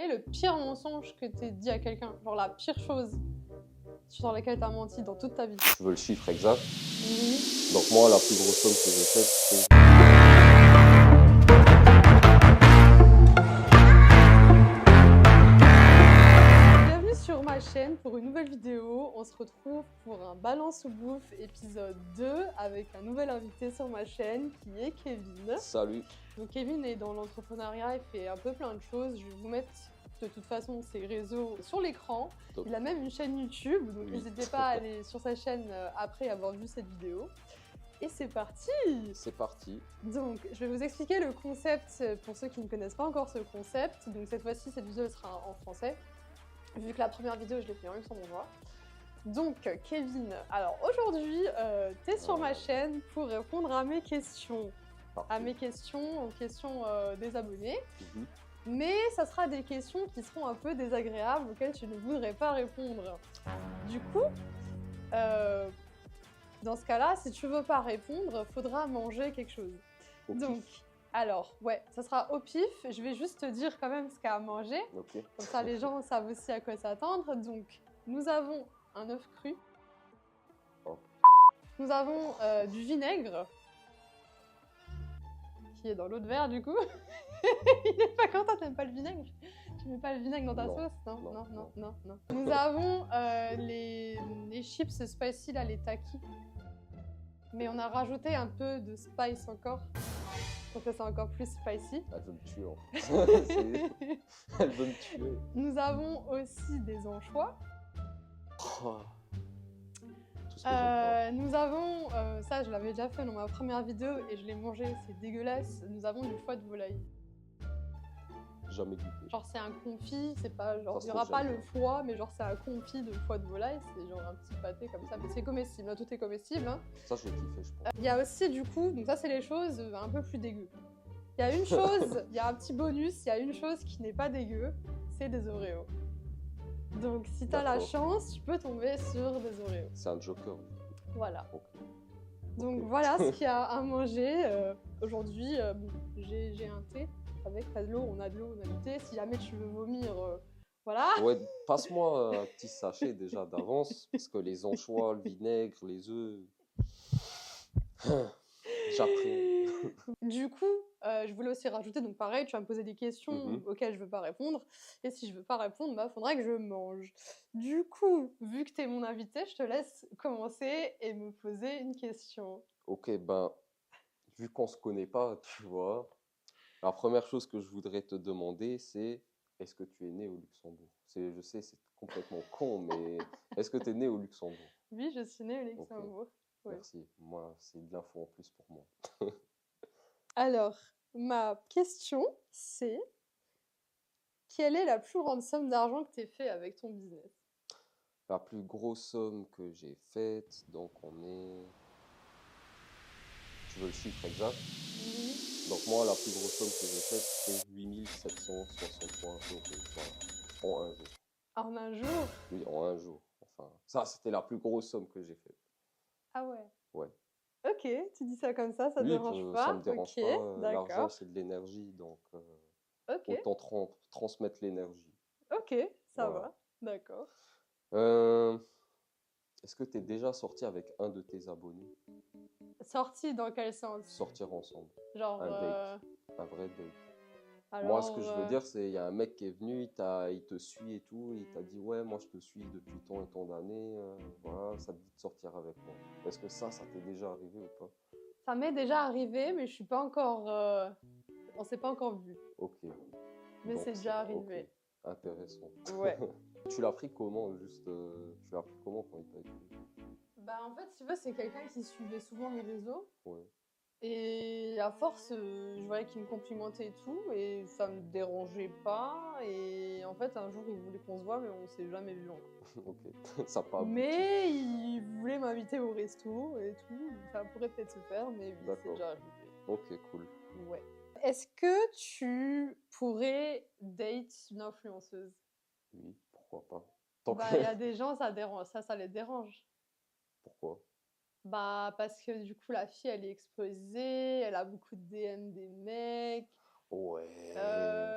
est le pire mensonge que t'aies dit à quelqu'un? Genre la pire chose sur laquelle t'as menti dans toute ta vie? Tu veux le chiffre exact? Oui. Donc moi, la plus grosse somme que j'ai faite, c'est... Bienvenue sur ma chaîne pour une nouvelle vidéo. On se retrouve pour un Balance ou Bouffe épisode 2 avec un nouvel invité sur ma chaîne qui est Kevin. Salut. Donc Kevin est dans l'entrepreneuriat, il fait un peu plein de choses. Je vais vous mettre de toute façon ses réseaux sur l'écran. Top. Il a même une chaîne YouTube, donc Oui. n'hésitez pas à aller sur sa chaîne après avoir vu cette vidéo. Et c'est parti! C'est parti. Donc, je vais vous expliquer le concept pour ceux qui ne connaissent pas encore ce concept. Donc cette fois-ci, cette vidéo sera en français, vu que la première vidéo, je l'ai fait en luxembourgeois. Donc, Kevin, alors aujourd'hui, tu es sur ma chaîne pour répondre à mes questions. Parfait. À mes questions, aux questions des abonnés. Mhm. Mais ça sera des questions qui seront un peu désagréables, auxquelles tu ne voudrais pas répondre. Du coup, dans ce cas-là, si tu veux pas répondre, faudra manger quelque chose. Au pif. Donc, alors, ouais, ça sera au pif. Je vais juste te dire quand même ce qu'il y a à manger. Ok. Comme ça, les gens savent aussi à quoi s'attendre. Donc, nous avons un œuf cru. Oh. Nous avons du vinaigre, qui est dans l'autre verre, du coup. Il est pas content, t'aimes pas le vinaigre? Tu mets pas le vinaigre dans ta Non, sauce? Non, non, non, non, non. non, non. Nous avons les chips spicy, là, les takis. Mais on a rajouté un peu de spice encore, pour que c'est encore plus spicy. Elle veut me tuer en fait. Elle veut me tuer. Nous avons aussi des anchois. Oh. Tout ce que j'aime pas. Nous avons, ça je l'avais déjà fait dans ma première vidéo et je l'ai mangé, c'est dégueulasse. Nous avons du foie de volaille. Jamais goûté. Genre c'est un confit, c'est pas genre, Ça il y se aura trouve, pas j'aime le foie, mais genre c'est un confit de foie de volaille, c'est genre un petit pâté comme ça, mais c'est comestible, hein, tout est comestible. Hein. Ça, je vais kiffer, je pense. Il y a aussi du coup, donc ça c'est les choses un peu plus dégueu. Il y a une chose, il y a un petit bonus, il y a une chose qui n'est pas dégueu, c'est des Oreos. Donc si t'as la D'accord. chance, tu peux tomber sur des Oreos. C'est un joker. Voilà. Ok. Donc Ok. voilà ce qu'il y a à manger. Aujourd'hui, bon, j'ai un thé avec pas de l'eau, on a de l'eau, on a du thé. Si jamais tu veux vomir, voilà. Ouais, passe-moi un petit sachet déjà d'avance, parce que les anchois, le vinaigre, les œufs... J'appréhende. Du coup, je voulais aussi rajouter, donc pareil, tu vas me poser des questions Mhm. auxquelles je veux pas répondre. Et si je veux pas répondre, bah faudrait que je mange. Du coup, vu que t'es mon invité, je te laisse commencer et me poser une question. Ok, ben, vu qu'on se connaît pas, tu vois, la première chose que je voudrais te demander, c'est est-ce que tu es né au Luxembourg? Je sais, c'est complètement con, mais est-ce que tu es né au Luxembourg? Oui, je suis née au Luxembourg. Oui. Merci. Moi, c'est de l'info en plus pour moi. Alors, ma question, c'est quelle est la plus grande somme d'argent que tu aies fait avec ton business? La plus grosse somme que j'ai faite, donc on est... Tu veux le chiffre exact? Oui. Donc moi, la plus grosse somme que j'ai faite, c'est 8763 euros. Voilà. En un jour. En un jour? Oui, en un jour. Enfin, ça, c'était la plus grosse somme que j'ai faite. Ah ouais. Ouais. Ok, tu dis ça comme ça Oui, dérange pas? ça me dérange Ok, pas. L'argent, d'accord. c'est de l'énergie, donc Ok, autant transmettre l'énergie. ok, ça Voilà. va, d'accord. Euh, Est-ce que tu es déjà sorti avec un de tes abonnés? Sortie dans quel sens? Sortir ensemble. Genre, Un date. Un vrai date. alors, Moi, ce que je veux dire, c'est il y a un mec qui est venu, il te suit et tout, il t'a dit ouais, moi je te suis depuis tant et tant d'années, voilà, ça te dit de sortir avec moi. Est-ce que ça t'est déjà arrivé ou pas? ça m'est déjà arrivé, mais je suis pas encore, on s'est pas encore vu. Ok. Mais Donc, c'est déjà arrivé. ok. Intéressant. Ouais. Tu l'as pris comment, juste, tu l'as pris comment quand il t'a écrit? Bah en fait, si tu veux, c'est quelqu'un qui suivait souvent mes réseaux. Ouais. Et à force, je voyais qu'il me complimentait et tout, et ça me dérangeait pas. Et en fait, un jour, il voulait qu'on se voit, mais on s'est jamais vu encore. Ok. Ça n'a pas abouti. Mais il voulait m'inviter au resto et tout. Ça pourrait peut-être se faire, mais oui, c'est D'accord. déjà arrivé. Ok, cool. Ouais. Est-ce que tu pourrais date une influenceuse? Oui, pourquoi pas. Tant Bah, que- il y a des gens, ça dérange, ça les dérange. Pourquoi? Bah, parce que du coup, la fille, elle est exposée, elle a beaucoup de DM des mecs. Ouais,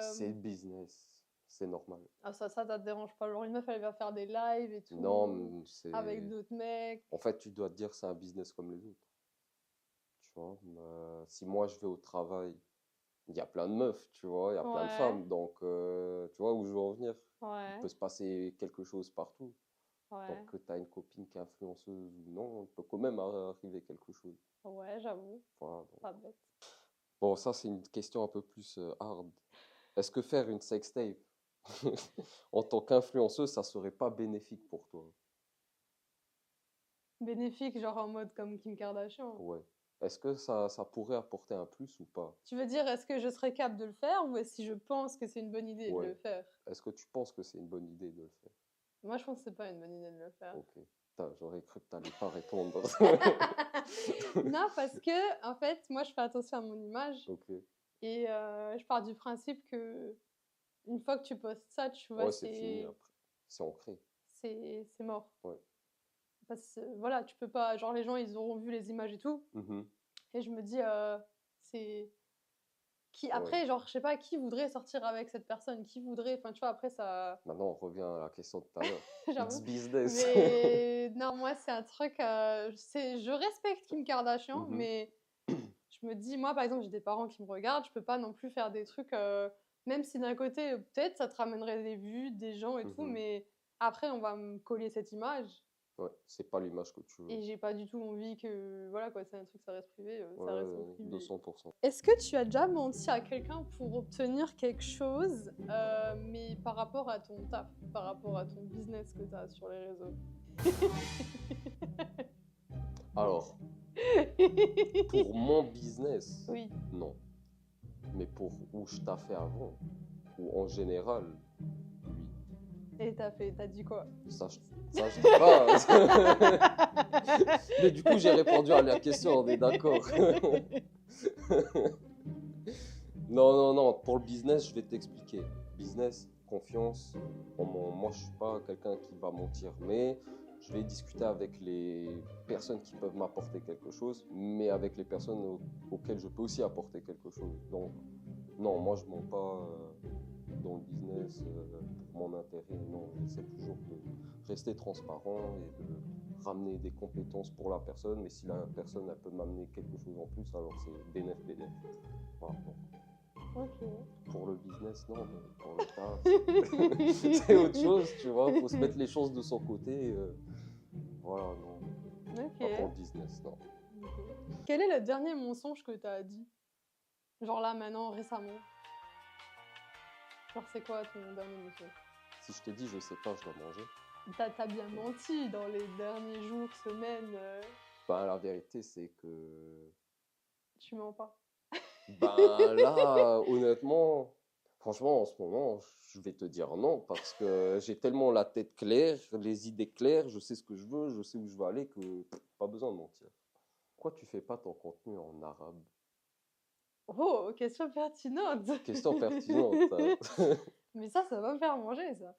c'est le business. c'est normal. Ah, ça te dérange pas? Genre, une meuf, elle va faire des lives et Non, tout, c'est... avec d'autres mecs. En fait, tu dois te dire c'est un business comme les autres. Tu vois, si moi je vais au travail, il y a plein de meufs, tu vois, il y a plein de Ouais, femmes, donc tu vois où je veux en venir. Il ouais, peut se passer quelque chose partout. Donc ouais, que tu as une copine qui est influenceuse ou non, il peut quand même arriver quelque chose. ouais, j'avoue, Voilà, donc. pas bête. Bon, ça c'est une question un peu plus hard. Est-ce que faire une sextape en tant qu'influenceuse, ça serait pas bénéfique pour toi? Bénéfique, genre en mode comme Kim Kardashian. Ouais. Est-ce que ça pourrait apporter un plus ou pas? Tu veux dire, est-ce que je serais capable de le faire ou est-ce que je pense que c'est une bonne idée de Ouais. le faire? Est-ce que tu penses que c'est une bonne idée de le faire? Moi, je pense que c'est pas une bonne idée de le faire. Ok. Putain, j'aurais cru que t'allais pas répondre. Non, parce que, en fait, moi, je fais attention à mon image Ok. et je pars du principe que une fois que tu postes ça, tu vois, Ouais, c'est fini après. C'est ancré. c'est mort. Ouais. Parce que, voilà, tu peux pas... Genre, les gens, ils auront vu les images et tout. Mhm. Et je me dis, c'est... Qui, Ouais. après, genre, je sais pas, qui voudrait sortir avec cette personne? Qui voudrait... Enfin, tu vois, après, ça... Maintenant, on revient à la question de tout à l'heure. It's J'avoue. business. Mais non, moi, c'est un truc... je respecte Kim Kardashian, Mhm. mais je me dis, moi, par exemple, j'ai des parents qui me regardent, je peux pas non plus faire des trucs... même si d'un côté, peut-être, ça te ramènerait des vues, des gens et tout, Mhm. mais après, on va me coller cette image. Ouais, c'est pas l'image que tu veux. Et j'ai pas du tout envie que... Voilà, quoi, c'est un truc, ça reste privé, ça reste en Ouais, privé. 200%. Est-ce que tu as déjà menti à quelqu'un pour obtenir quelque chose, mais par rapport à ton taf, par rapport à ton business que tu as sur les réseaux? Alors, pour mon business, Oui. non. Mais pour où je taffais avant, ou en général, oui. Et t'as dit quoi? Ça, je dis pas. Mais du coup, j'ai répondu à la question, on est d'accord. Non, non, non, pour le business, je vais t'expliquer. Business, confiance. Moi, je suis pas quelqu'un qui va mentir, mais je vais discuter avec les personnes qui peuvent m'apporter quelque chose, mais avec les personnes auxquelles je peux aussi apporter quelque chose. Donc, non, moi, je mens pas dans le business pour mon intérêt. Non, j'essaie toujours de rester transparent et de ramener des compétences pour la personne, mais si la personne elle peut m'amener quelque chose en plus, alors c'est bénéf, bénéf. Voilà, donc. Ok. Pour le business, non, mais pour le taf, c'est autre chose, tu vois. Faut se mettre les choses de son côté. Voilà, non. Pas pour le Ok. business, non. Quel est le dernier mensonge que t'as dit? Genre là, maintenant, récemment. Genre, c'est quoi ton dernier mensonge? Si je te dis, je sais pas, je dois manger. T'as bien menti dans les derniers jours, semaines. Ben, la vérité, c'est que. Tu mens pas. Ben, là, honnêtement, franchement, en ce moment, je vais te dire non, parce que j'ai tellement la tête claire, les idées claires, je sais ce que je veux, je sais où je veux aller, que pas besoin de mentir. Pourquoi tu fais pas ton contenu en arabe? Oh, question pertinente. Question pertinente, hein. Mais ça va me faire manger, ça.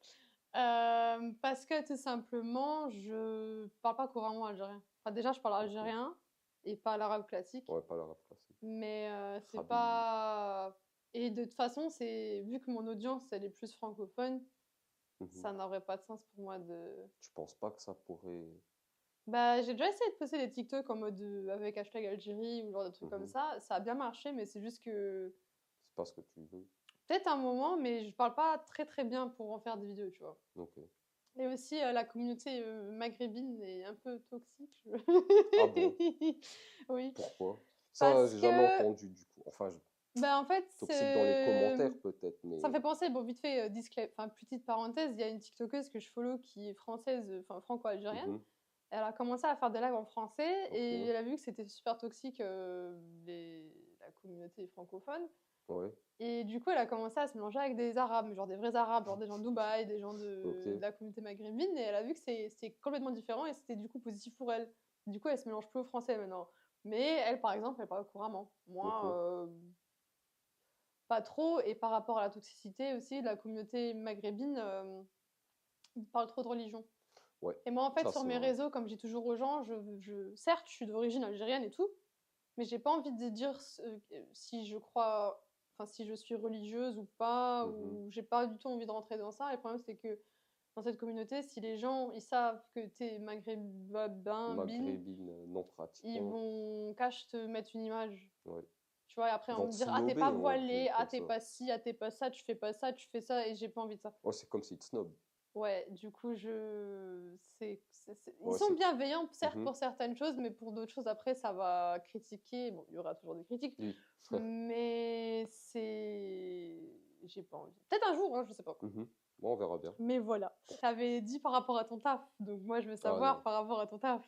Parce que tout simplement, je parle pas couramment algérien. Enfin, déjà, je parle algérien et pas l'arabe classique. Ouais, pas l'arabe classique. Mais c'est Rabi. pas. Et de toute façon, vu que mon audience elle est plus francophone, Mhm. ça n'aurait pas de sens pour moi de. Tu penses pas que ça pourrait. Bah, j'ai déjà essayé de poster des TikTok en mode avec hashtag Algérie ou genre de trucs comme Mhm. ça. Ça a bien marché, mais c'est juste que. C'est pas ce que tu veux. Peut-être un moment, mais je parle pas très très bien pour en faire des vidéos, tu vois. Ok. Et aussi, la communauté maghrébine est un peu toxique. Ah bon? Oui. Pourquoi? Ça, Parce j'ai jamais que, entendu du coup. Enfin, bah, en fait, toxique dans les commentaires peut-être, ça me mais. fait penser, bon, vite fait, enfin, petite parenthèse, il y a une TikTokeuse que je follow qui est française, enfin, franco-algérienne. Mhm. Elle a commencé à faire des lives en français et Ok. elle a vu que c'était super toxique, la communauté francophone. Ouais. Et du coup, elle a commencé à se mélanger avec des Arabes, genre des vrais Arabes, genre des gens de Dubaï, des gens Ok. de la communauté maghrébine. Et elle a vu que c'était complètement différent et c'était du coup positif pour elle. Du coup, elle se mélange plus au français maintenant. Mais elle, par exemple, elle parle couramment. Moi, Ok. pas trop. Et par rapport à la toxicité aussi de la communauté maghrébine, ils parlent trop de religion. Ouais. Et moi, en fait, Ça, sur c'est mes vrai. réseaux, comme je dis toujours aux gens, certes, je suis d'origine algérienne et tout, mais j'ai pas envie de dire si je crois si je suis religieuse ou pas, Mhm. ou j'ai pas du tout envie de rentrer dans ça. Et le problème, c'est que dans cette communauté, si les gens, ils savent que t'es maghrébin, Maghrébine non ils pratiquante. vont cache te mettre une image. Ouais. Tu vois, et après, Ils on vont me te dire, ah, t'es pas snobber en plus voilée, ah, comme t'es ça. pas ci, ah, t'es pas ça, tu fais pas ça, tu fais ça, et j'ai pas envie de ça. Ouais, c'est comme s'ils te snobent. Ouais, du coup, ils Ouais, sont c'est... bienveillants, certes, Mhm. pour certaines choses, mais pour d'autres choses, après, ça va critiquer. Bon, il y aura toujours des critiques, Oui. mais j'ai pas envie. Peut-être un jour, hein, je sais pas. Mhm. Bon, on verra bien. Mais voilà. T'avais dit par rapport à ton taf, donc moi, je veux Ah savoir non, par rapport à ton taf.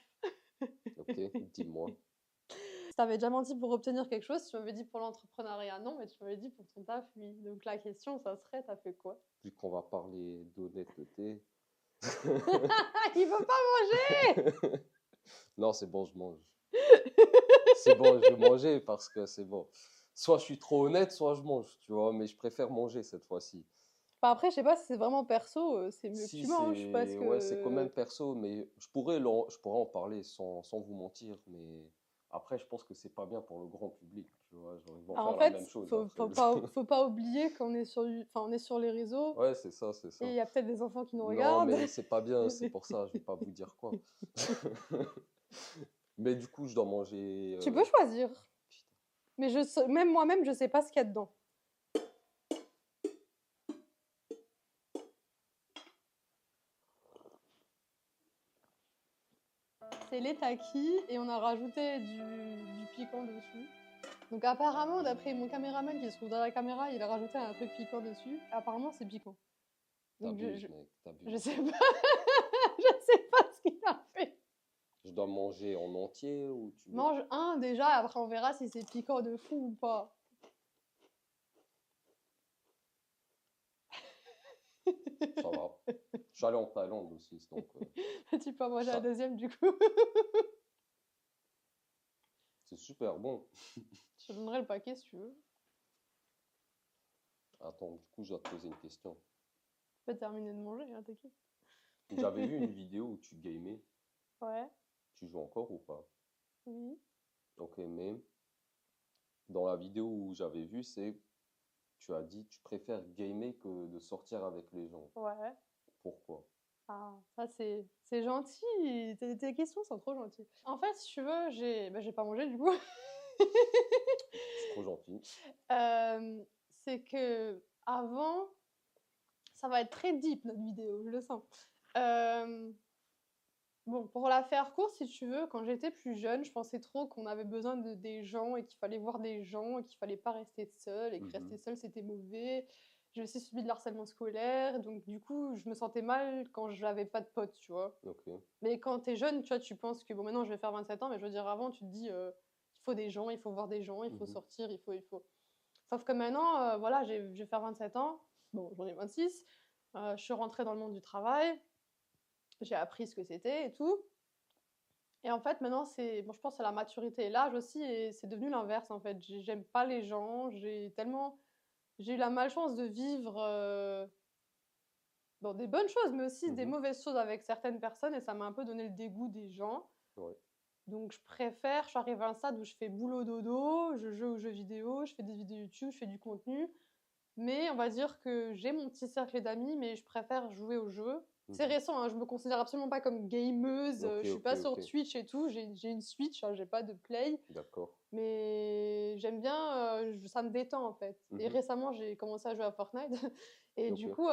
ok, dis-moi. Je t'avais déjà menti pour obtenir quelque chose, tu m'avais dit pour l'entrepreneuriat, non, mais tu m'avais dit pour ton taf, oui. Donc la question, ça serait, t'as fait quoi? Vu qu'on va parler d'honnêteté. Il veut pas manger. Non, c'est bon, je mange. C'est bon, je vais manger parce que c'est bon. Soit je suis trop honnête, soit je mange, tu vois, mais je préfère manger cette fois-ci. Enfin, après, je sais pas si c'est vraiment perso, c'est mieux que Si, tu manges, parce ouais, c'est quand que... même perso, mais je pourrais en parler sans vous mentir, mais après, je pense que c'est pas bien pour le grand public, tu vois, genre, ils vont Alors, en faire la fait, même chose après. faut pas oublier qu'on est on est sur les réseaux, Ouais, c'est ça, c'est et ça. il y a peut-être des enfants qui nous Non, regardent. mais c'est pas bien, c'est pour ça, je vais pas vous dire quoi. Mais du coup, je dois manger. Tu peux choisir, Putain. mais même moi-même, je sais pas ce qu'il y a dedans. C'est les takis, et on a rajouté du piquant dessus. Donc apparemment, d'après mon caméraman qui se trouve dans la caméra, il a rajouté un truc piquant dessus. Apparemment, c'est piquant. Donc T'abuses, mec, je t'abuses. sais pas, je sais pas ce qu'il a fait. Je dois manger en entier ou tu veux... Mange un déjà, après on verra si c'est piquant de fou ou pas. Ça va. Je suis allé en Thaïlande aussi, donc Tu peux manger la ça, deuxième du coup. c'est super bon. Je te donnerai le paquet si tu veux. Attends, du coup, je dois te poser une question. Tu peux terminer de manger, hein, t'inquiète. J'avais vu une vidéo où tu gamais. Ouais, Tu joues encore ou pas? oui. Ok, mais dans la vidéo où j'avais vu, tu as dit tu préfères gamer que de sortir avec les gens. Ouais. Pourquoi? Ah, ça c'est gentil. Tes questions sont trop gentilles. En fait, si tu veux, j'ai pas mangé du coup. C'est trop gentil. C'est que avant, ça va être très deep notre vidéo, je le sens. Bon, pour la faire courte, si tu veux, quand j'étais plus jeune, je pensais trop qu'on avait besoin des gens et qu'il fallait voir des gens et qu'il fallait pas rester seul et que rester seul c'était mauvais. J'ai aussi subi de l'harcèlement scolaire, donc du coup, je me sentais mal quand j'avais pas de potes, tu vois. Ok. Mais quand t'es jeune, tu vois, tu penses que bon, maintenant je vais faire 27 ans, mais je veux dire, avant, tu te dis, il faut des gens, il faut voir des gens, il faut sortir, il faut. Sauf que maintenant, voilà, je vais faire 27 ans, bon, j'en ai 26, je suis rentrée dans le monde du travail, j'ai appris ce que c'était et tout. Et en fait, maintenant, bon, je pense que la maturité et l'âge aussi, et c'est devenu l'inverse, en fait. J'aime pas les gens, j'ai eu la malchance de vivre bon, des bonnes choses, mais aussi des mauvaises choses avec certaines personnes, et ça m'a un peu donné le dégoût des gens. Ouais. Donc, je suis arrivée à un stade où je fais boulot dodo, je joue aux jeux vidéo, je fais des vidéos YouTube, je fais du contenu. Mais on va dire que j'ai mon petit cercle d'amis, mais je préfère jouer aux jeux. C'est récent, hein, je me considère absolument pas comme gameuse, je suis pas sur Twitch et tout, j'ai une Switch, hein, j'ai pas de Play. D'accord. Mais j'aime bien, ça me détend en fait. Et récemment, j'ai commencé à jouer à Fortnite. Et du coup,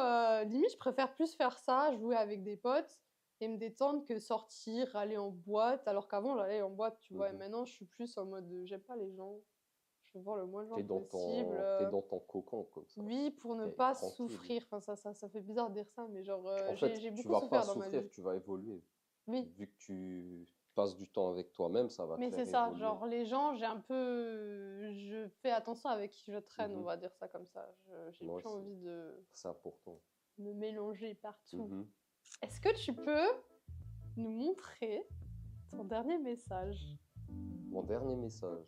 limite, je préfère plus faire ça, jouer avec des potes et me détendre que sortir, aller en boîte. Alors qu'avant, j'allais en boîte, tu vois. Et maintenant, je suis plus en mode, j'aime pas les gens. Je veux voir le moins de gens possible. T'es dans ton cocon comme ça. Oui, pour ne T'es pas tranquille. souffrir. Enfin, ça fait bizarre de dire ça, mais genre, En fait, j'ai tu beaucoup vas souffert pas dans ma souffrir, vie. tu vas évoluer. Oui. Vu que tu passes du temps avec toi-même, ça va te Mais faire c'est ça, évoluer. genre les gens, je fais attention avec qui je traîne, on va dire ça comme ça. J'ai Moi plus aussi. envie de C'est important. me mélanger partout. Est-ce que tu peux nous montrer ton dernier message? Mon dernier message.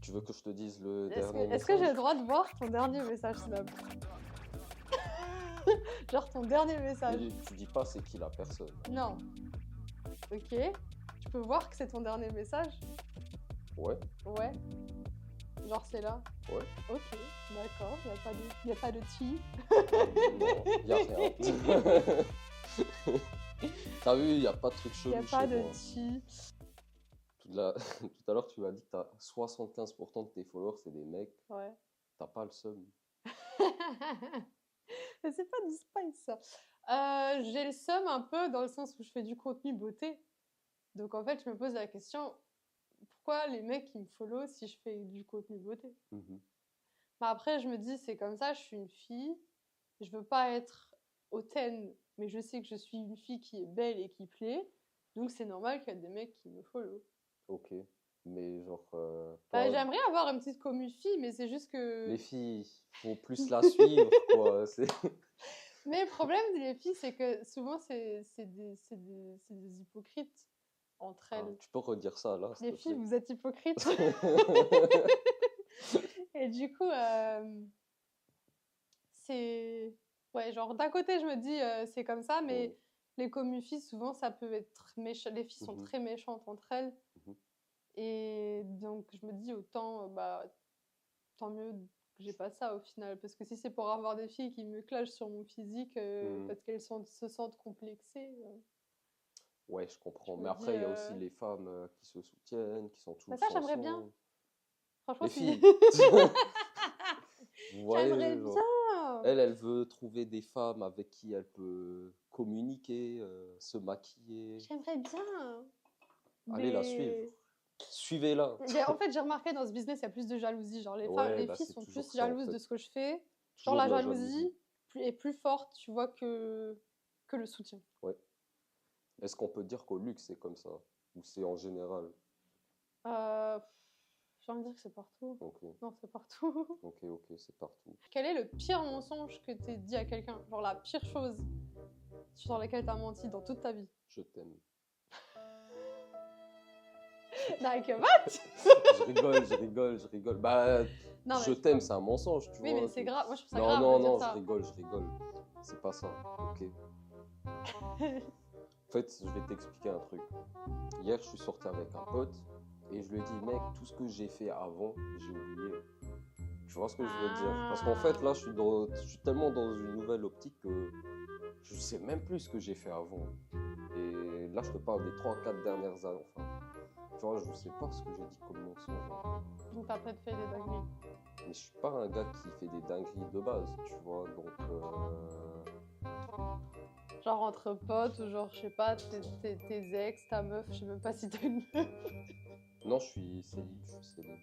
Tu veux que je te dise le dernier message? Est-ce que j'ai le droit de voir ton dernier message, Snap? Genre ton dernier message. Mais tu dis pas c'est qui la personne. Non. Ok. Tu peux voir que c'est ton dernier message? Ouais. Ouais. Genre, c'est là. Ouais. Ok, d'accord, y a pas de chi. Non, y a rien. T'as vu, y a pas de truc Y chelou a chez pas de moi. chi. Tout à l'heure, tu m'as dit que t'as 75% de tes followers, c'est des mecs. Ouais. T'as pas le seum. Mais c'est pas du spice, ça. J'ai le seum un peu dans le sens où je fais du contenu beauté. Donc, en fait, je me pose la question, pourquoi les mecs, ils me follow si je fais du contenu beauté? Mhm. Bah après, je me dis, c'est comme ça, je suis une fille. Je veux pas être hautaine, mais je sais que je suis une fille qui est belle et qui plaît. Donc, c'est normal qu'il y a des mecs qui me follow. Ok. Mais genre, Bah, toi, j'aimerais avoir une petite commu fille, mais c'est juste que... les filles, faut plus la suivre, quoi. Mais le problème des filles, c'est que souvent, c'est des hypocrites entre Ah, elles. tu peux redire ça, là, s'il Les te filles, plaît. vous êtes hypocrites. Et du coup, c'est... Ouais, genre, d'un côté, je me dis, c'est comme ça, mais Mhm. les commu filles, souvent, ça peut être méchant. Les filles sont Mhm. très méchantes entre elles. Mhm. Et donc, je me dis, autant, bah, tant mieux que j'ai pas ça au final. Parce que si c'est pour avoir des filles qui me clashent sur mon physique Mhm. parce qu'elles se sentent complexées, Ouais, je je comprends. me Mais dis, après, il y a aussi les femmes qui se soutiennent, qui sont bah tous ça, j'aimerais bien. ensemble. Franchement, Les si. filles, vous J'aimerais voyez, genre, bien. elle veut trouver des femmes avec qui elle peut communiquer, se maquiller. J'aimerais bien. Allez la suivre. Mais Suivez-la. en fait, j'ai remarqué dans ce business, il y a plus de jalousie. Genre, Ouais, les bah filles c'est sont toujours plus ça en jalouses fait. de ce que je fais. Genre, Toujours la de la jalousie. jalousie est plus forte, tu vois, que le soutien. Ouais. Est-ce qu'on peut dire qu'au luxe c'est comme ça? Ou c'est en général? Euh, j'ai envie de dire que c'est partout. Ok, Non, c'est partout. ok, c'est partout. Quel est le pire mensonge que t'aies dit à quelqu'un? Genre la pire chose sur laquelle t'as menti dans toute ta vie? Je t'aime. Like what? Je rigole. Bah, Non, je mais t'aime, c'est un mensonge, tu oui, vois. mais c'est grave. Moi, je trouve ça Non, grave non, de dire non, ça. je rigole. C'est pas ça, ok. En fait, je vais t'expliquer un truc. Hier, je suis sorti avec un pote et je lui ai dit, mec, tout ce que j'ai fait avant, j'ai oublié. Tu vois ce que je veux dire? Parce qu'en fait, là, je suis tellement dans une nouvelle optique que je sais même plus ce que j'ai fait avant. Et là, je te parle des 3-4 dernières années. Enfin, tu vois, je sais pas ce que j'ai dit comme mensonge. Donc t'as peut-être fait des dingueries. Mais je suis pas un gars qui fait des dingueries de base, tu vois. Donc, Genre entre potes ou genre, je sais pas, tes ex, ta meuf, je sais même pas si t'as une meuf. non, je suis célib, célib.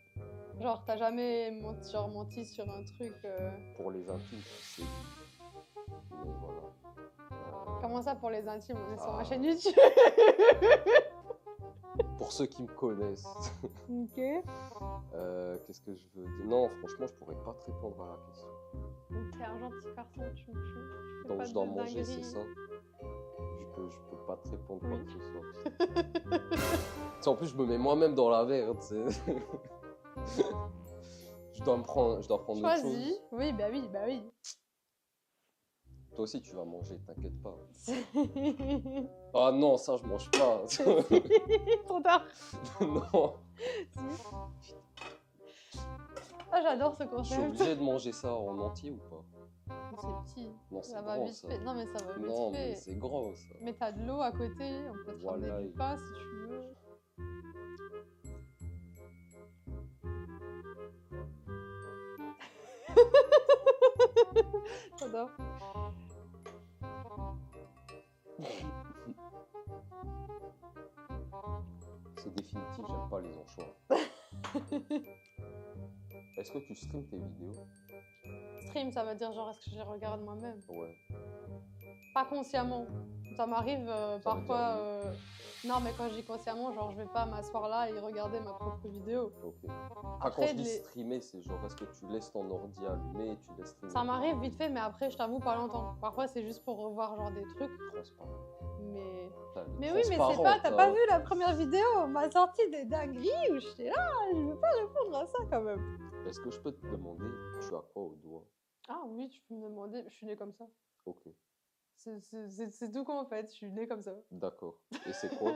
Genre, t'as jamais menti, genre, menti sur un truc. Pour les intimes, je suis célib. Mais voilà. Comment ça pour les intimes? On est sur ma Ah. chaîne YouTube. Pour ceux qui me connaissent. Ok. Qu'est-ce que je veux dire? Non, franchement, je pourrais pas te répondre à la question. Donc t'es un gentil garçon, tu fais Donc pas je dois de manger, c'est dingueries. ça? Vu que je peux pas te répondre Oui. quoi que ce soit. Tu sais, en plus, je me mets moi-même dans la merde, tu sais. je dois prendre autre Choisis. chose. Oui, bah oui, bah oui. Toi aussi, tu vas manger, t'inquiète pas. Ah non, ça, je mange pas. Trop tard. non. Si. Ah, j'adore ce Je suis concept. obligé de manger ça en entier ou pas? C'est petit. Non, c'est Ça va grand, vite ça. fait. Non, mais ça va vite Non, mais fait. c'est grand, ça. Mais t'as de l'eau à côté, on peut te ramener Voilà. du pain si tu veux. J'adore. C'est définitif, j'aime pas les anchois. Est-ce que tu streams tes vidéos? Stream, ça veut dire genre est-ce que je les regarde moi-même? Ouais. Pas consciemment. Ça m'arrive veut parfois. dire Non, mais quand je dis consciemment, genre je vais pas m'asseoir là et regarder ma propre vidéo. Ok. Quand Après, je dis streamer, c'est genre est-ce que tu laisses ton ordi allumé et tu laisses streamer? ça m'arrive vite fait, mais après, je t'avoue, pas longtemps. Parfois, c'est juste pour revoir genre des trucs. Transparent. Mais. Putain, elle est Mais oui, mais c'est transparente, pas. T'as pas hein. vu la première vidéo? On m'a sorti des dingueries où j'étais là, je veux pas répondre à ça quand même. Est-ce que je peux te demander, tu as quoi au doigt? Ah oui, tu peux me demander, je suis née comme ça. Ok. C'est tout con en fait, je suis née comme ça. D'accord. Et c'est quoi?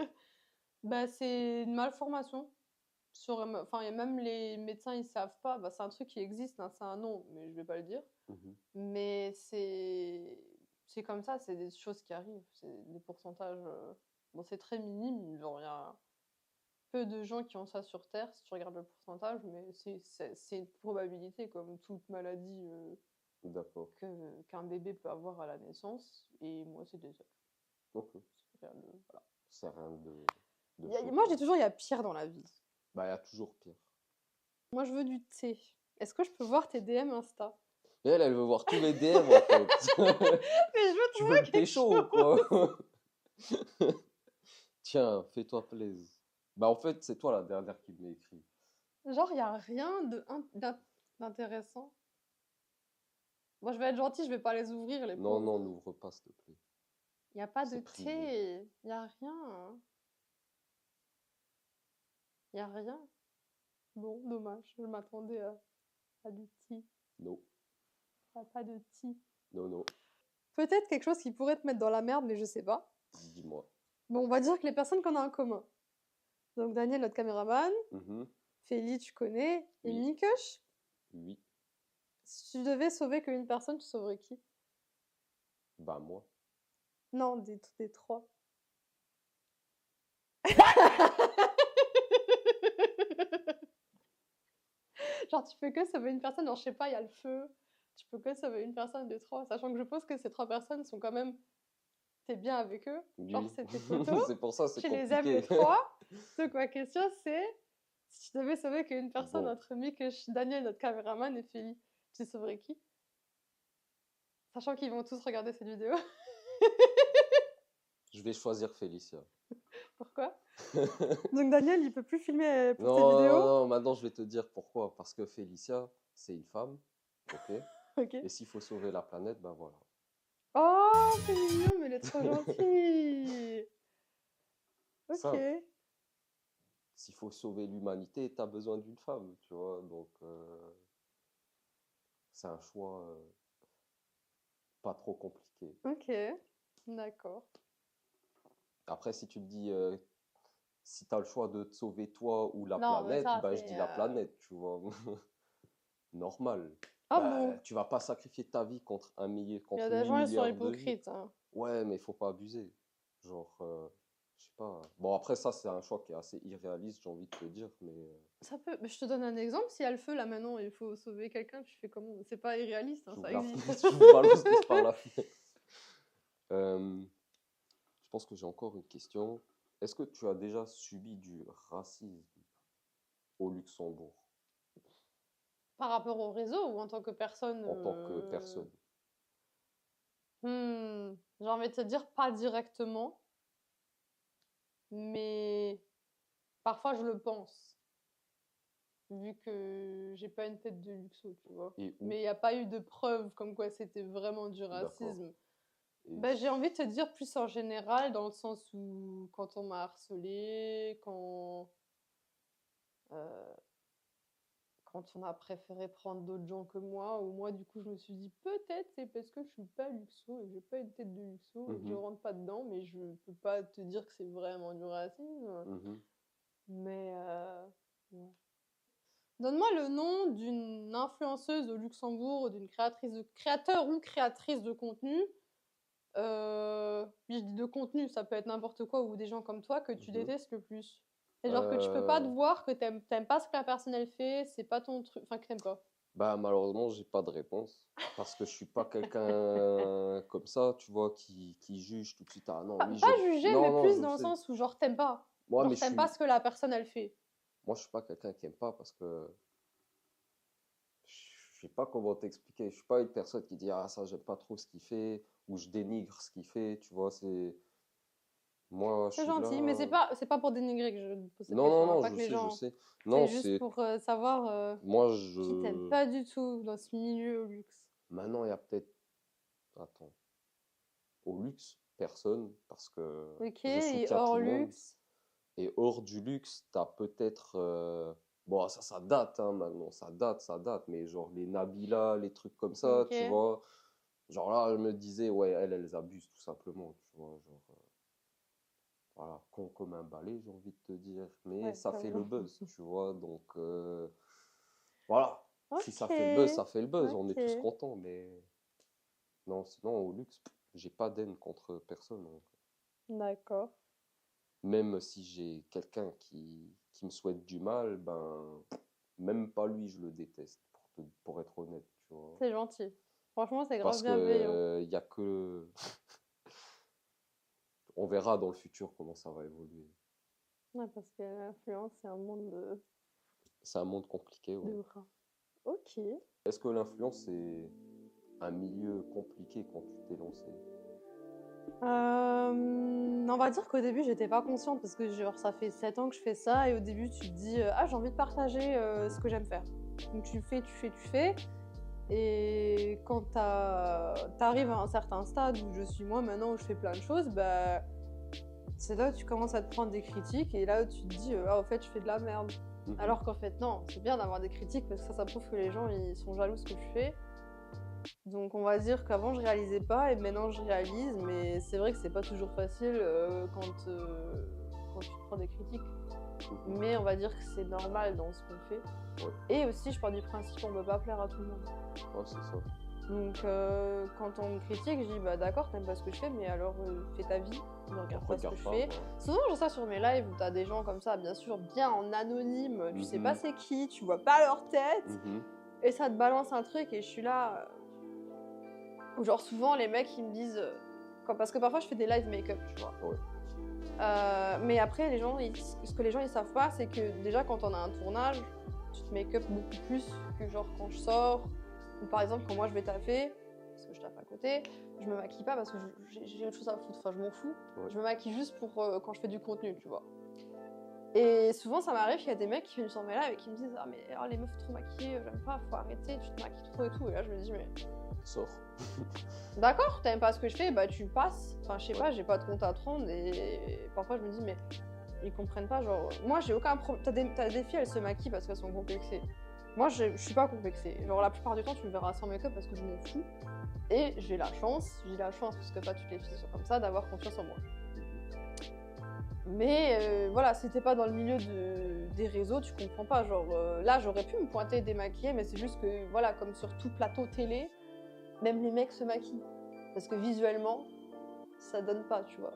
Bah, c'est une malformation. Enfin, et même les médecins, ils savent pas. Bah, c'est un truc qui existe, hein, c'est un nom, mais je vais pas le dire. Mais c'est comme ça, c'est des choses qui arrivent. C'est des pourcentages. Bon, c'est très minime. Genre, il y a peu de gens qui ont ça sur Terre, si tu regardes le pourcentage, mais c'est une probabilité, comme toute maladie D'accord. qu'un bébé peut avoir à la naissance. Et moi, c'est des œufs. Ok. Voilà. C'est rien de Moi, je dis choquant. toujours, il y a pire dans la vie. Bah, il y a toujours pire. Moi, je veux du thé. Est-ce que je peux voir tes DM Insta? Et elle veut voir tous mes DM en fait. Mais je veux Tu veux trouver me quelque pécho ou chose. quoi? Tiens, fais-toi plaisir. Bah, en fait, c'est toi la dernière qui me l'a écrit. Genre, il n'y a rien d'intéressant. Moi, je vais être gentille, je vais pas les ouvrir, les Non, pauvres. non, n'ouvre pas, s'il te plaît. Il n'y a pas de C'est privé. thé. Il n'y a rien. Il n'y a rien. Bon, dommage. Je m'attendais à du thé. Non, Pas de thé. non, non. Peut-être quelque chose qui pourrait te mettre dans la merde, mais je sais pas. Dis-moi. Bon, on va dire que les personnes qu'on a en commun. Donc, Daniel, notre caméraman. Mhm. Feli, tu connais. Et Oui. Mikush. Oui. Si tu devais sauver qu'une personne, tu sauverais qui? Bah, moi. Non, des trois. Genre, tu peux que sauver une personne, genre, je sais pas, il y a le feu. Tu peux que sauver une personne des trois, sachant que je pense que ces trois personnes sont quand même. T'es bien avec eux. Genre, Oui. c'est tes potos. C'est pour ça, c'est Tu les aimes les compliqué. trois. Donc, ma question, c'est si tu devais sauver qu'une personne Bon, entre Mikush, Daniel, notre caméraman, et Feli, tu sauverais qui? Sachant qu'ils vont tous regarder cette vidéo. je vais choisir Félicia. Pourquoi? Donc, Daniel, il peut plus filmer pour tes Non, vidéos. non, non, maintenant je vais te dire pourquoi. Parce que Félicia, c'est une femme, ok? Ok. Et s'il faut sauver la planète, ben voilà. Oh, c'est mignon, mais elle est trop gentille. Ok. Simple. S'il faut sauver l'humanité, t'as besoin d'une femme, tu vois. Donc, c'est un choix pas trop compliqué. Ok. D'accord. Après, si tu te dis, si t'as le choix de te sauver toi ou la Non, mais planète, ça, bah je c'est. dis la planète, tu vois. Normal. Ah Bah, bon? tu vas pas sacrifier ta vie contre Il y a contre des 8 gens, ils sont milliards de vies. hypocrites, hein. Ouais, mais il faut pas abuser. Genre, je sais pas. Bon, après, ça, c'est un choix qui est assez irréaliste, j'ai envie de te dire, mais. Ça peut. Mais je te donne un exemple. S'il y a le feu là maintenant, il faut sauver quelqu'un, tu fais comment? C'est pas irréaliste, hein, J'ouvre ça la existe. fenêtre, je vous balance tous par la fenêtre. Je pense que j'ai encore une question. Est-ce que tu as déjà subi du racisme au Luxembourg Par rapport au réseau ou en tant que personne en tant que personne? J'ai envie de te dire pas directement, mais parfois je le pense, vu que j'ai pas une tête de luxo, tu vois. Et où? Mais il n'y a pas eu de preuves comme quoi c'était vraiment du D'accord. racisme. Et Bah, j'ai envie de te dire plus en général, dans le sens où quand on m'a harcelé, euh, quand on a préféré prendre d'autres gens que moi, ou moi du coup je me suis dit peut-être c'est parce que je suis pas luxo et que j'ai pas une tête de luxo et que je rentre pas dedans, mais je peux pas te dire que c'est vraiment du racisme. Mais ouais. Donne-moi le nom d'une influenceuse au Luxembourg, d'une créateur ou créatrice de contenu. Oui, je dis de contenu, ça peut être n'importe quoi, ou des gens comme toi que tu détestes le plus. Et genre que tu peux pas te voir, que t'aimes pas ce que la personne elle fait, c'est pas ton truc, enfin que t'aimes pas. Bah, malheureusement, j'ai pas de réponse. Parce que je suis pas quelqu'un comme ça, tu vois, qui juge tout de suite. Ah non, Pas, oui, pas je. juger, Non, mais non, plus je le dans le sais. sens où genre t'aimes pas. Moi, mais Genre t'aimes pas ce que la personne elle fait. Moi, je suis pas quelqu'un qui aime pas parce que. Je sais pas comment t'expliquer. Je suis pas une personne qui dit ah ça j'aime pas trop ce qu'il fait ou je dénigre ce qu'il fait. Tu vois, c'est moi je C'est suis là. gentil, mais c'est pas pour dénigrer que je pose cette Non non question, hein, non, pas que les je gens. sais. C'est Non juste c'est pour savoir moi qui t'aime je. pas du tout dans ce milieu au luxe. Maintenant il y a peut-être. Attends. Au luxe, personne parce que Ok, je et soutiens tout hors le monde. luxe. Et hors du luxe, t'as peut-être. Bon, ça date hein, maintenant, ça date, mais genre les Nabila, les trucs comme ça, Ok. tu vois. Genre là, je me disais, ouais, elles abusent tout simplement, tu vois. Genre, voilà, con comme un balai, j'ai envie de te dire. Mais Ouais, ça fait le j'avoue. buzz, tu vois. Donc, voilà. Si ça Ok, fait le buzz, ça fait le buzz. On est tous ok, contents. Mais non, sinon, au luxe, j'ai pas d'haine contre personne, hein. d'accord. Même si j'ai quelqu'un qui me souhaite du mal, ben, même pas lui, je le déteste, pour être honnête, tu vois. C'est gentil. Franchement, c'est grave Parce que bienveillant. il y a que. On verra dans le futur comment ça va évoluer. Ouais, parce que l'influence, c'est un monde C'est un monde compliqué, ouais. de rats. Ok. Est-ce que l'influence est un milieu compliqué quand tu t'es lancé? On va dire qu'au début, j'étais pas consciente parce que genre, ça fait 7 ans que je fais ça et au début, tu te dis ah, j'ai envie de partager ce que j'aime faire. Donc tu fais, tu fais, tu fais. Et quand t'arrives à un certain stade où je suis moi maintenant, où je fais plein de choses, bah, c'est là où tu commences à te prendre des critiques et là où tu te dis ah, au fait, je fais de la merde. Mhm. Alors qu'en fait, non, c'est bien d'avoir des critiques parce que ça prouve que les gens ils sont jaloux de ce que tu fais. Donc on va dire qu'avant je réalisais pas et maintenant je réalise, mais c'est vrai que c'est pas toujours facile quand tu te prends des critiques. Mhm. Mais on va dire que c'est normal dans ce qu'on fait. Ouais. Et aussi je pars du principe qu'on peut pas plaire à tout le monde. Ouais, c'est ça. Donc quand on me critique, je dis bah d'accord, t'aimes pas ce que je fais, mais alors fais ta vie, ne regarde pas ce que je fais. Voilà. Souvent j'ai ça sur mes lives où t'as des gens comme ça, bien sûr, bien en anonyme, tu sais Mhm. pas c'est qui, tu vois pas leur tête, Mhm. et ça te balance un truc et je suis là. Ou genre souvent les mecs ils me disent parce que parfois je fais des live make-up, tu vois. Ouais. Mais après les gens ce que les gens ils savent pas, c'est que déjà quand on a un tournage, tu te make-up beaucoup plus que genre quand je sors, ou par exemple quand moi je vais taffer, parce que je taffe à côté, je me maquille pas parce que j'ai autre chose à foutre, enfin je m'en fous. Ouais. Je me maquille juste pour quand je fais du contenu, tu vois. Et souvent ça m'arrive qu'il y a des mecs qui viennent sur mes lives et qui me disent ah mais oh, les meufs trop maquillées, j'aime pas, faut arrêter, tu te maquilles trop et tout. Et là je me dis mais Sors. d'accord, t'aimes pas ce que je fais, bah tu passes. Enfin, je sais Ouais. pas, j'ai pas de compte à te rendre et parfois je me dis, mais ils comprennent pas. Genre, moi j'ai aucun problème. T'as des filles, elles se maquillent parce qu'elles sont complexées. Moi, je suis pas complexée. Genre, la plupart du temps, tu me verras sans make-up parce que je m'en fous. Et j'ai la chance, parce que pas toutes les filles sont comme ça, d'avoir confiance en moi. Mais voilà, si t'es pas dans le milieu des réseaux, tu comprends pas. Genre, là, j'aurais pu me pointer démaquillée, mais c'est juste que, voilà, comme sur tout plateau télé, même les mecs se maquillent. Parce que visuellement, ça donne pas, tu vois.